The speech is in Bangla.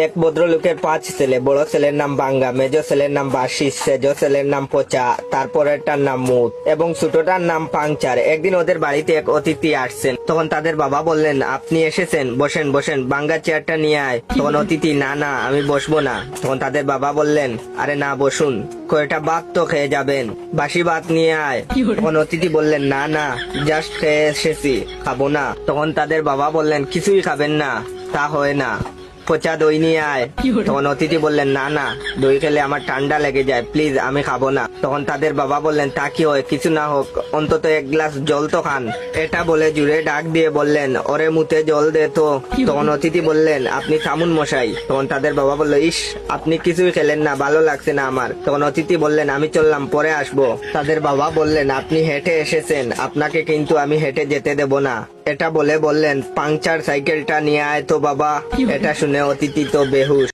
এক ভদ্রলোকের 5 ছেলে। বড় ছেলের নাম বাঙ্গা, মেজো ছেলের নাম বাসি, সেজো ছেলের নাম পচা, তারপরেরটার নাম মুত এবং ছোটটার নাম পাংচার। একদিন ওদের বাড়িতে এক অতিথি আসছেন। তখন তাদের বাবা বললেন, আপনি এসেছেন, বসেন বসেন, বাঙ্গা চেয়ারটা নিয়ে আয়। তখন অতিথি, না না আমি বসবো না। তখন তাদের বাবা বললেন, আরে না বসুন, কয়টা ভাত তো খেয়ে যাবেন, বাসি ভাত নিয়ে আয়। তখন অতিথি বললেন, না না জাস্ট খেয়ে এসেছি, খাবো না। তখন তাদের বাবা বললেন, কিছুই খাবেন না? তা হয় না, পচা দই নিয়ে আয়। তখন অতিথি বললেন, না না, দই খেলে আমার ঠান্ডা লেগে যায়, প্লিজ আমি খাবো না। তখন তাদের বাবা বললেন, তা কি হয়, কিছু না হোক অন্তত এক গ্লাস জল তো খান। এটা বলে জুড়ে ডাক দিয়ে বললেন, ওরে মুতে জল দে তো। তখন অতিথি বললেন, আপনি থামুন মশাই। তখন তাদের বাবা বলল, ইস আপনি কিছুই খেলেন না, ভালো লাগছে না আমার। তখন অতিথি বললেন, আমি চললাম, পরে আসবো। তাদের বাবা বললেন, আপনি হেঁটে এসেছেন, আপনাকে কিন্তু আমি হেঁটে যেতে দেব না। এটা বলে বললেন, পাংচার সাইকেলটা নিয়ে আয় তো বাবা। এটা শুনে অতিথি তো বেহুশ।